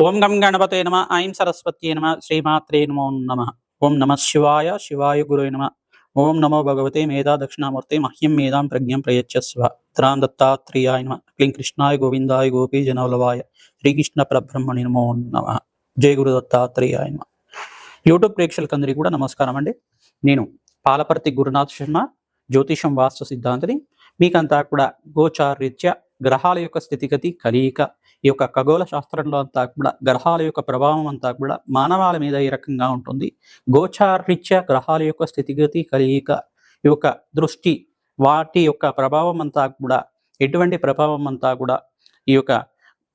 ఓం గం గణపతే నమ ఐం సరస్వత్యై నమ శ్రీమాత్రే నమో నమ. ఓం నమ శివాయ శివాయ గురువే నమ. ఓం నమో భగవతే మేధా దక్షిణామూర్తే మహ్యం మేధాం ప్రజ్ఞం ప్రయచ్చస్వ. త్రాం దత్తాత్రేయాయ నమ. క్లీం కృష్ణాయ గోవిందాయ గోపీ జనవల్లభాయ శ్రీకృష్ణ పరబ్రహ్మణి నమో నమ. జయ గురు దత్తాత్రేయాయ నమ. యూట్యూబ్ ప్రేక్షకులందరికీ కూడా నమస్కారం అండి. నేను పాలపర్తి గురునాథ్ శర్మ, జ్యోతిషం వాస్తు సిద్ధాంతిని. మీకంతా కూడా గోచారరీత్యా గ్రహాల యొక్క స్థితిగతి కలియిక, ఈ యొక్క ఖగోళ శాస్త్రంలో అంతా కూడా గ్రహాల యొక్క ప్రభావం అంతా కూడా మానవాళి మీద ఈ రకంగా ఉంటుంది. గోచారరీత్యా గ్రహాల యొక్క స్థితిగతి కలియిక, ఈ యొక్క దృష్టి, వాటి యొక్క ప్రభావం అంతా కూడా ఎటువంటి ప్రభావం అంతా కూడా ఈ యొక్క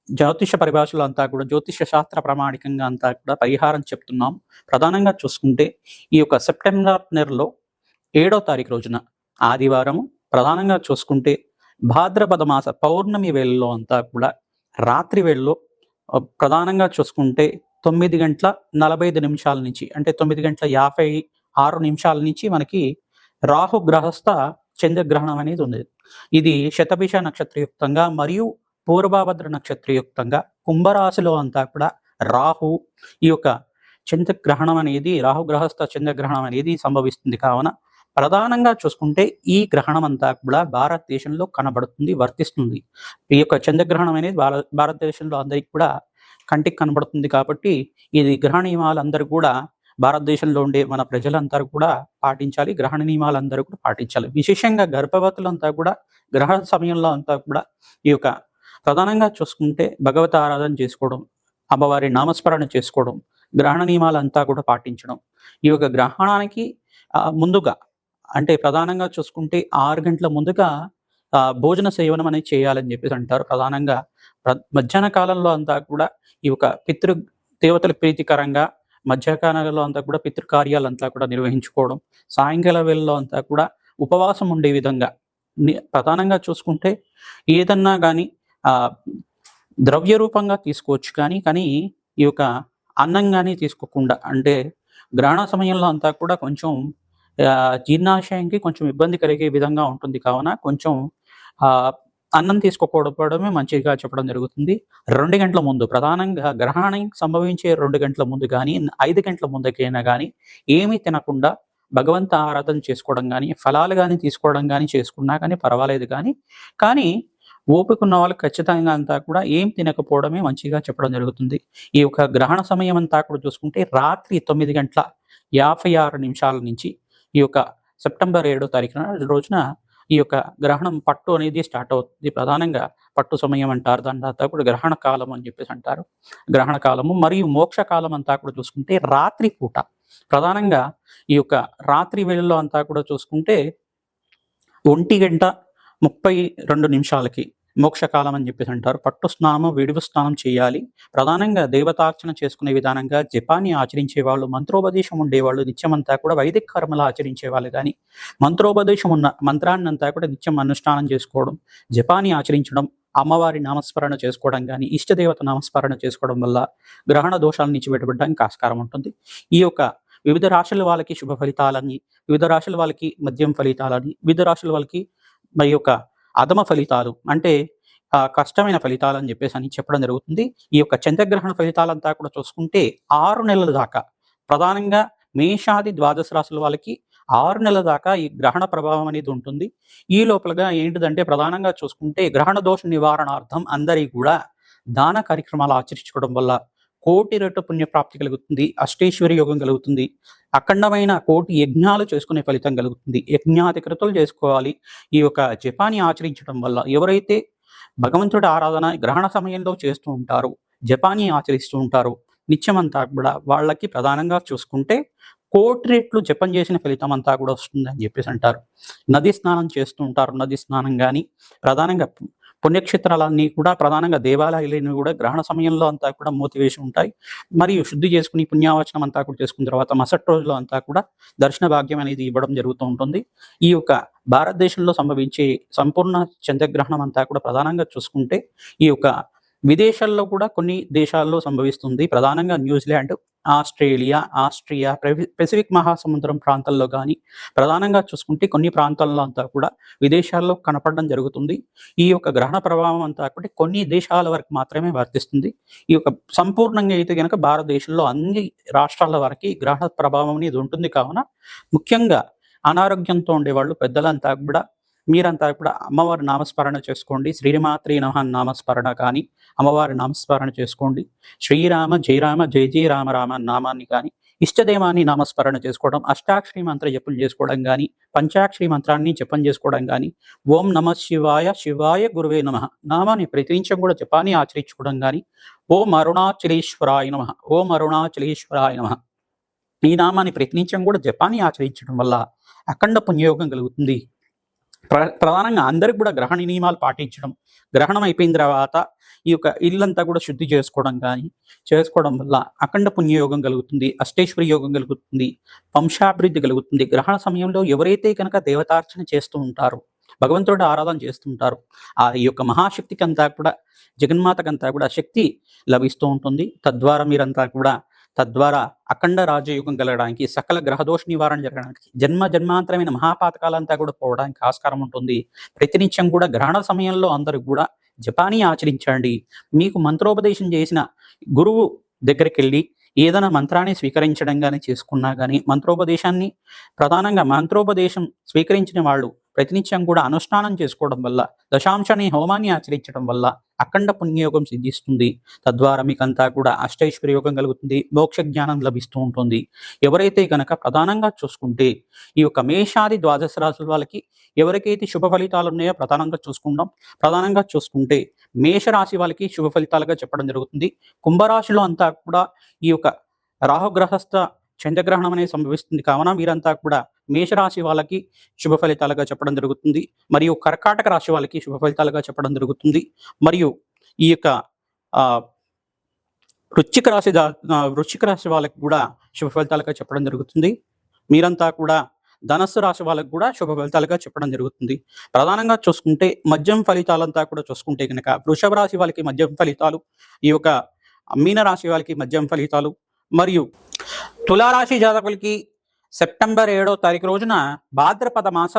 జ్యోతిష పరిభాషలో అంతా కూడా జ్యోతిష శాస్త్ర ప్రామాణికంగా అంతా కూడా పరిహారం చెప్తున్నాం. ప్రధానంగా చూసుకుంటే ఈ యొక్క సెప్టెంబర్ నెలలో 7వ తారీఖు రోజున ఆదివారము, ప్రధానంగా చూసుకుంటే భాద్రపద మాస పౌర్ణమి వేళలో అంతా కూడా రాత్రి వేళలో ప్రధానంగా చూసుకుంటే 9:45 నుంచి, అంటే 9:56 నుంచి మనకి రాహు గ్రహస్థ చంద్రగ్రహణం అనేది ఉంది. ఇది శతభిష నక్షత్రయుక్తంగా మరియు పూర్వభద్ర నక్షత్రయుక్తంగా కుంభరాశిలో అంతా కూడా రాహు ఈ యొక్క చంద్రగ్రహణం అనేది, రాహుగ్రహస్థ చంద్రగ్రహణం అనేది సంభవిస్తుంది. కావున ప్రధానంగా చూసుకుంటే ఈ గ్రహణం అంతా కూడా భారతదేశంలో కనబడుతుంది, వర్తిస్తుంది. ఈ యొక్క చంద్రగ్రహణం అనేది భారతదేశంలో అందరికీ కూడా కంటికి కనబడుతుంది. కాబట్టి ఇది గ్రహణ నియమాలందరూ కూడా భారతదేశంలో ఉండే మన ప్రజలందరూ కూడా పాటించాలి. గ్రహణ నియమాలందరూ కూడా పాటించాలి. విశేషంగా గర్భవతులంతా కూడా గ్రహణ సమయంలో అంతా కూడా ఈ యొక్క ప్రధానంగా చూసుకుంటే భగవత ఆరాధన చేసుకోవడం, అమ్మవారి నామస్మరణ చేసుకోవడం, గ్రహణ నియమాలంతా కూడా పాటించడం. ఈ యొక్క గ్రహణానికి ముందుగా, అంటే ప్రధానంగా చూసుకుంటే 6 గంటల ముందుగా భోజన సేవనం అనేది చేయాలని చెప్పేసి అంటారు. ప్రధానంగా మధ్యాహ్న కాలంలో అంతా కూడా ఈ యొక్క దేవతలకు ప్రీతికరంగా మధ్యాహ్నాలలో అంతా కూడా పితృకార్యాలంతా కూడా నిర్వహించుకోవడం, సాయంకాల వేళలో అంతా కూడా ఉపవాసం ఉండే విధంగా ప్రధానంగా చూసుకుంటే ఏదన్నా కానీ ద్రవ్య రూపంగా తీసుకోవచ్చు, కానీ ఈ యొక్క అన్నం కానీ తీసుకోకుండా, అంటే గ్రహణ సమయంలో అంతా కూడా కొంచెం జీర్ణాశయానికి కొంచెం ఇబ్బంది కలిగే విధంగా ఉంటుంది. కావున కొంచెం అన్నం తీసుకోకపోవడమే మంచిగా చెప్పడం జరుగుతుంది. 2 గంటల ముందు, ప్రధానంగా గ్రహణం సంభవించే 2 గంటల ముందు కానీ 5 గంటల ముందుకైనా కానీ ఏమీ తినకుండా భగవంత ఆరాధన చేసుకోవడం కానీ, ఫలాలు కానీ తీసుకోవడం కానీ చేసుకున్నా కానీ పర్వాలేదు. కానీ ఓపిక ఉన్న వాళ్ళు ఖచ్చితంగా అంతా కూడా ఏం తినకపోవడమే మంచిగా చెప్పడం జరుగుతుంది. ఈ యొక్క గ్రహణ సమయం అంతా కూడా చూసుకుంటే రాత్రి 9:56 నుంచి ఈ యొక్క సెప్టెంబర్ 7వ తారీఖున రోజున ఈ యొక్క గ్రహణం పట్టు అనేది స్టార్ట్ అవుతుంది. ప్రధానంగా పట్టు సమయం అంటారు. దాని అంతా కూడా గ్రహణ కాలం అని చెప్పేసి అంటారు. గ్రహణ కాలము మరియు మోక్ష కాలం అంతా కూడా చూసుకుంటే రాత్రి పూట, ప్రధానంగా ఈ యొక్క రాత్రి వేళల్లో అంతా కూడా చూసుకుంటే 1:32 మోక్షకాలం అని చెప్పేసి అంటారు. పట్టు స్నానము, విడుపు స్నానం చేయాలి. ప్రధానంగా దేవతార్చన చేసుకునే విధానంగా జపాన్ని ఆచరించే వాళ్ళు, మంత్రోపదేశం ఉండేవాళ్ళు నిత్యమంతా కూడా వైదిక కర్మలు ఆచరించే వాళ్ళు కానీ, మంత్రోపదేశం ఉన్న మంత్రాన్ని అంతా కూడా నిత్యం అనుష్ఠానం చేసుకోవడం, జపాన్ని ఆచరించడం, అమ్మవారి నామస్మరణ చేసుకోవడం కానీ, ఇష్టదేవత నామస్మరణ చేసుకోవడం వల్ల గ్రహణ దోషాల నుంచి బయటపడడానికి ఆస్కారం ఉంటుంది. ఈ యొక్క వివిధ రాశుల వాళ్ళకి శుభ ఫలితాలని, వివిధ రాశుల వాళ్ళకి మధ్యం ఫలితాలని, వివిధ రాశుల వాళ్ళకి మరి యొక్క అధమ ఫలితాలు, అంటే కష్టమైన ఫలితాలు అని చెప్పేసి అని చెప్పడం జరుగుతుంది. ఈ యొక్క చంద్రగ్రహణ ఫలితాలంతా కూడా చూసుకుంటే 6 నెలల దాకా, ప్రధానంగా మేషాది ద్వాదశ రాశుల వాళ్ళకి 6 నెలల దాకా ఈ గ్రహణ ప్రభావం అనేది ఉంటుంది. ఈ లోపలగా ఏంటిదంటే ప్రధానంగా చూసుకుంటే గ్రహణ దోష నివారణార్థం అందరికీ కూడా దాన కార్యక్రమాలు ఆచరించుకోవడం వల్ల కోటి రెట్టు పుణ్యప్రాప్తి కలుగుతుంది, అష్టేశ్వరి యోగం కలుగుతుంది, అఖండమైన కోటి యజ్ఞాలు చేసుకునే ఫలితం కలుగుతుంది. యజ్ఞాధికృతులు చేసుకోవాలి. ఈ యొక్క జపాన్ని ఆచరించడం వల్ల ఎవరైతే భగవంతుడి ఆరాధన గ్రహణ సమయంలో చేస్తూ ఉంటారో, జపాన్ని ఆచరిస్తూ ఉంటారో, నిత్యమంతా కూడా వాళ్ళకి ప్రధానంగా చూసుకుంటే కోటి రెట్లు జపం చేసిన ఫలితం అంతా కూడా వస్తుంది అని చెప్పేసి అంటారు. నది స్నానం చేస్తూ ఉంటారు. నది స్నానం కానీ, ప్రధానంగా పుణ్యక్షేత్రాలన్నీ కూడా, ప్రధానంగా దేవాలయాలన్నీ కూడా గ్రహణ సమయంలో అంతా కూడా మూతివేసి ఉంటాయి. మరియు శుద్ధి చేసుకుని పుణ్యావచనం అంతా కూడా చేసుకున్న తర్వాత మరుసటి రోజులో అంతా కూడా దర్శన భాగ్యం అనేది ఇవ్వడం జరుగుతూ ఉంటుంది. ఈ యొక్క భారతదేశంలో సంభవించే సంపూర్ణ చంద్రగ్రహణం అంతా కూడా ప్రధానంగా చూసుకుంటే ఈ యొక్క విదేశాల్లో కూడా కొన్ని దేశాల్లో సంభవిస్తుంది. ప్రధానంగా న్యూజిలాండ్, ఆస్ట్రేలియా, ఆస్ట్రియా, పెసిఫిక్ మహాసముద్రం ప్రాంతాల్లో గానీ, ప్రధానంగా చూసుకుంటే కొన్ని ప్రాంతాల్లో అంతా కూడా విదేశాల్లో కనపడడం జరుగుతుంది. ఈ యొక్క గ్రహణ ప్రభావం అంతా కూడా కొన్ని దేశాల వరకు మాత్రమే వర్తిస్తుంది. ఈ యొక్క సంపూర్ణంగా అయితే గనక భారతదేశంలో అన్ని రాష్ట్రాల వరకి గ్రహణ ప్రభావం అనేది ఉంటుంది కావున, ముఖ్యంగా అనారోగ్యంతో ఉండేవాళ్ళు పెద్దలంతా కూడా మీరంతా కూడా అమ్మవారి నామస్మరణ చేసుకోండి. శ్రీమాత్రే నమః నామస్మరణ కానీ, అమ్మవారి నామస్మరణ చేసుకోండి. శ్రీరామ జయ రామ జయ జయ రామ రామ నామాన్ని కానీ, ఇష్టదేవాన్ని నామస్మరణ చేసుకోవడం, అష్టాక్షరి మంత్ర జపం చేసుకోవడం కానీ, పంచాక్షరి మంత్రాన్ని జపం చేసుకోవడం కానీ, ఓం నమ శివాయ శివాయ గురువే నమ నామాన్ని ప్రతినిత్యం కూడా జపాన్ని ఆచరించుకోవడం కానీ, ఓం అరుణాచలేశ్వరాయ నమ ఓం అరుణాచలేశ్వరాయ నమ ఈ నామాన్ని ప్రతినిత్యం కూడా జపాన్ని ఆచరించడం వల్ల అఖండ పుణ్యయోగం కలుగుతుంది. ప్రధానంగా అందరికి కూడా గ్రహణ నియమాలు పాటించడం, గ్రహణం అయిపోయిన తర్వాత ఈ యొక్క ఇల్లంతా కూడా శుద్ధి చేసుకోవడం వల్ల అఖండ పుణ్యయోగం కలుగుతుంది, అష్టైశ్వర్య యోగం కలుగుతుంది, వంశాభివృద్ధి కలుగుతుంది. గ్రహణ సమయంలో ఎవరైతే కనుక దేవతార్చన చేస్తూ ఉంటారో, భగవంతుడి ఆరాధన చేస్తుంటారు, ఆ యొక్క మహాశక్తికి అంతా కూడా, జగన్మాతకంతా కూడా శక్తి లభిస్తూ ఉంటుంది. తద్వారా అఖండ రాజయోగం కలగడానికి, సకల గ్రహదోష నివారణ జరగడానికి, జన్మాంతరమైన మహాపాతకాలంతా కూడా పోవడానికి ఆస్కారం ఉంటుంది. ప్రతినిత్యం కూడా గ్రహణ సమయంలో అందరూ కూడా జపాన్ని ఆచరించండి. మీకు మంత్రోపదేశం చేసిన గురువు దగ్గరికి వెళ్ళి ఏదైనా మంత్రాన్ని స్వీకరించడం కానీ చేసుకున్నా కానీ, ప్రధానంగా మంత్రోపదేశం స్వీకరించిన వాళ్ళు ప్రతినిత్యం కూడా అనుష్ఠానం చేసుకోవడం వల్ల, దశాంశాన్ని హోమాన్ని ఆచరించడం వల్ల అఖండ పుణ్యయోగం సిద్ధిస్తుంది. తద్వారా మీకంతా కూడా అష్టైశ్వర్య యోగం కలుగుతుంది, మోక్ష జ్ఞానం లభిస్తూ ఉంటుంది. ఎవరైతే కనుక ప్రధానంగా చూసుకుంటే ఈ యొక్క మేషాది ద్వాదశ రాశుల వాళ్ళకి ఎవరికైతే శుభ ఫలితాలు ఉన్నాయో ప్రధానంగా చూసుకుంటే మేషరాశి వాళ్ళకి శుభ ఫలితాలుగా చెప్పడం జరుగుతుంది. కుంభరాశిలో అంతా కూడా ఈ యొక్క రాహుగ్రహస్థ చంద్రగ్రహణం అనేది సంభవిస్తుంది కావున వీరంతా కూడా మేషరాశి వాళ్ళకి శుభ ఫలితాలుగా చెప్పడం జరుగుతుంది. మరియు కర్కాటక రాశి వాళ్ళకి శుభ ఫలితాలుగా చెప్పడం జరుగుతుంది. మరియు ఈ యొక్క వృశ్చిక రాశి వాళ్ళకి కూడా శుభ ఫలితాలుగా చెప్పడం జరుగుతుంది. మీరంతా కూడా ధనస్సు రాశి వాళ్ళకు కూడా శుభ ఫలితాలుగా చెప్పడం జరుగుతుంది. ప్రధానంగా చూసుకుంటే మధ్యం ఫలితాలంతా కూడా చూసుకుంటే కనుక వృషభ రాశి వాళ్ళకి మధ్యం ఫలితాలు, ఈ యొక్క మీన రాశి వాళ్ళకి మధ్యం ఫలితాలు, మరియు తులారాశి జాతకులకి సెప్టెంబర్ 7వ తారీఖు రోజున భాద్రపద మాస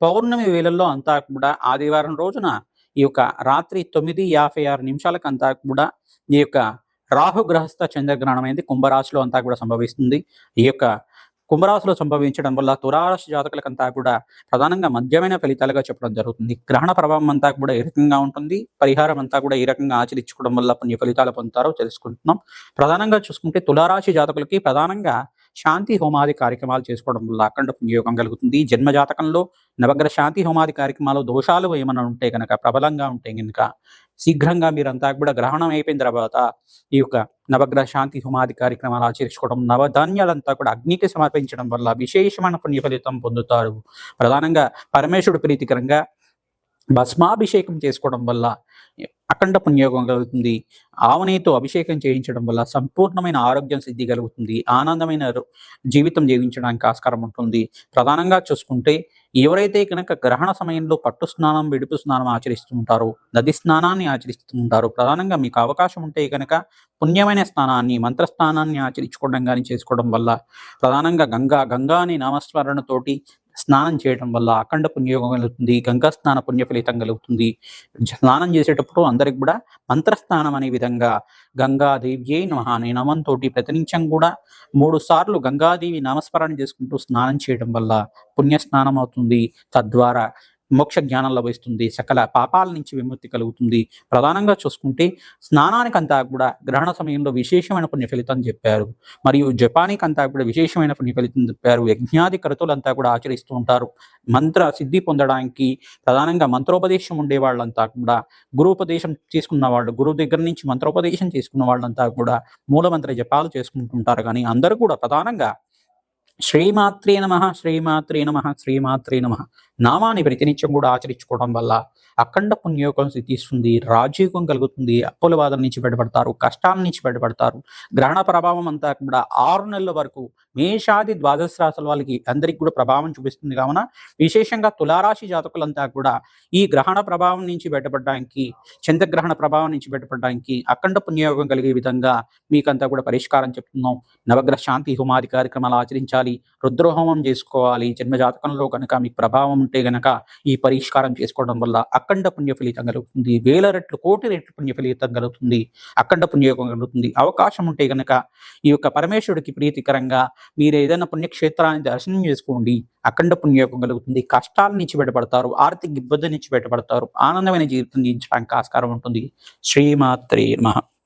పౌర్ణమి వేళల్లో అంతా కూడా ఆదివారం రోజున ఈ యొక్క రాత్రి 9:56 అంతా కూడా ఈ యొక్క రాహుగ్రహస్థ చంద్రగ్రహణం అనేది కుంభరాశిలో అంతా కూడా సంభవిస్తుంది. ఈ యొక్క కుంభరాశిలో సంభవించడం వల్ల తులారాశి జాతకులకంతా కూడా ప్రధానంగా మధ్యమైన ఫలితాలుగా చెప్పడం జరుగుతుంది. గ్రహణ ప్రభావం అంతా కూడా ఏ రకంగా ఉంటుంది, పరిహారం అంతా కూడా ఏ రకంగా ఆచరించుకోవడం వల్ల పుణ్య ఫలితాలు పొందుతారో తెలుసుకుంటున్నాం. ప్రధానంగా చూసుకుంటే తులారాశి జాతకులకి ప్రధానంగా శాంతి హోమాది కార్యక్రమాలు చేసుకోవడం వల్ల అఖండ పుణ్యయోగం కలుగుతుంది. జన్మ జాతకంలో నవగ్రహ శాంతి హోమాది కార్యక్రమాలు దోషాలు ఏమైనా ఉంటే కనుక, ప్రబలంగా ఉంటే కనుక శీఘ్రంగా మీరంతా కూడా గ్రహణం అయిపోయిన తర్వాత ఈ యొక్క నవగ్రహ శాంతి హోమాది కార్యక్రమాలు ఆచరించుకోవడం, నవధాన్యాలంతా కూడా అగ్నికి సమర్పించడం వల్ల విశేషమైన పుణ్య ఫలితం పొందుతారు. ప్రధానంగా పరమేశ్వరుడు ప్రీతికరంగా భస్మాభిషేకం చేసుకోవడం వల్ల అఖండ పుణ్యయోగం కలుగుతుంది. ఆవనేతో అభిషేకం చేయించడం వల్ల సంపూర్ణమైన ఆరోగ్యం సిద్ధి కలుగుతుంది. ఆనందమైన జీవితం జీవించడానికి ఆస్కారం ఉంటుంది. ప్రధానంగా చూసుకుంటే ఎవరైతే కనుక గ్రహణ సమయంలో పట్టు స్నానం, విడుపు స్నానం ఆచరిస్తూ ఉంటారో, నది స్నానాన్ని ఆచరిస్తూ ఉంటారో, ప్రధానంగా మీకు అవకాశం ఉంటే కనుక పుణ్యమైన స్నానాన్ని, మంత్రస్నానాన్ని ఆచరించుకోవడం కానీ చేసుకోవడం వల్ల, ప్రధానంగా గంగా అనే నామస్మరణతోటి స్నానం చేయడం వల్ల అఖండ పుణ్యయోగం కలుగుతుంది. గంగా స్నాన పుణ్య ఫలితం కలుగుతుంది. స్నానం చేసేటప్పుడు అందరికి కూడా మంత్రస్నానం అనే విధంగా గంగాదేవ్యై నమః అనే నామంతో ప్రతినిత్యం కూడా 3 సార్లు గంగాదేవి నామస్మరణ చేసుకుంటూ స్నానం చేయడం వల్ల పుణ్యస్నానం అవుతుంది. తద్వారా మోక్ష జ్ఞానం లభిస్తుంది. సకల పాపాల నుంచి విముక్తి కలుగుతుంది. ప్రధానంగా చూసుకుంటే స్నానానికంతా కూడా గ్రహణ సమయంలో విశేషమైన పుణ్య ఫలితం చెప్పారు. మరియు జపానికంతా కూడా విశేషమైన పుణ్య ఫలితం చెప్పారు. యజ్ఞాది కృతులంతా కూడా ఆచరిస్తూ ఉంటారు. మంత్ర సిద్ధి పొందడానికి ప్రధానంగా మంత్రోపదేశం ఉండే వాళ్ళంతా కూడా, గురువుపదేశం తీసుకున్న వాళ్ళు, గురువు దగ్గర నుంచి మంత్రోపదేశం చేసుకున్న వాళ్ళంతా కూడా మూలమంత్ర జపాలు చేసుకుంటుంటారు. కానీ అందరూ కూడా ప్రధానంగా శ్రీమాత్రే నమః, శ్రీమాత్రే నమః, శ్రీమాత్రే నమః నామాన్ని ప్రతినిత్యం కూడా ఆచరించుకోవడం వల్ల అఖండ పుణ్యయోగం సిద్ధిస్తుంది, రాజయోగం కలుగుతుంది, అప్పుల బాధల నుంచి బయటపడతారు, కష్టాల నుంచి బయటపడతారు. గ్రహణ ప్రభావం అంతా కూడా 6 నెలల వరకు మేషాది ద్వాదశ రాశుల వాళ్ళకి అందరికి కూడా ప్రభావం చూపిస్తుంది. కావున విశేషంగా తులారాశి జాతకులంతా కూడా ఈ గ్రహణ ప్రభావం నుంచి బయటపడడానికి, చంద్రగ్రహణ ప్రభావం నుంచి బయటపడడానికి అఖండ పుణ్యయోగం కలిగే విధంగా మీకంతా కూడా పరిష్కారం చెప్తున్నాం. నవగ్రహ శాంతి హోమాది కార్యక్రమాలు ఆచరించాలి, రుద్రహోమం చేసుకోవాలి. జన్మజాతకంలో కనుక మీకు ప్రభావం ఉంటే గనక ఈ పరిష్కారం చేసుకోవడం వల్ల అఖండ పుణ్య ఫలితం కలుగుతుంది. 1000 రెట్లు, కోటి రెట్లు పుణ్య ఫలితం కలుగుతుంది, అఖండ పుణ్యయోగం కలుగుతుంది. అవకాశం ఉంటే గనక ఈ యొక్క పరమేశ్వరుడికి ప్రీతికరంగా మీరు ఏదైనా పుణ్యక్షేత్రాన్ని దర్శనం చేసుకోండి, అఖండ పుణ్యయోగం కలుగుతుంది. కష్టాల నుంచి బయటపడతారు, ఆర్థిక ఇబ్బంది నుంచి బయటపడతారు, ఆనందమైన జీవితం జీవించడానికి ఆస్కారం ఉంటుంది. శ్రీమాత్రే నమః.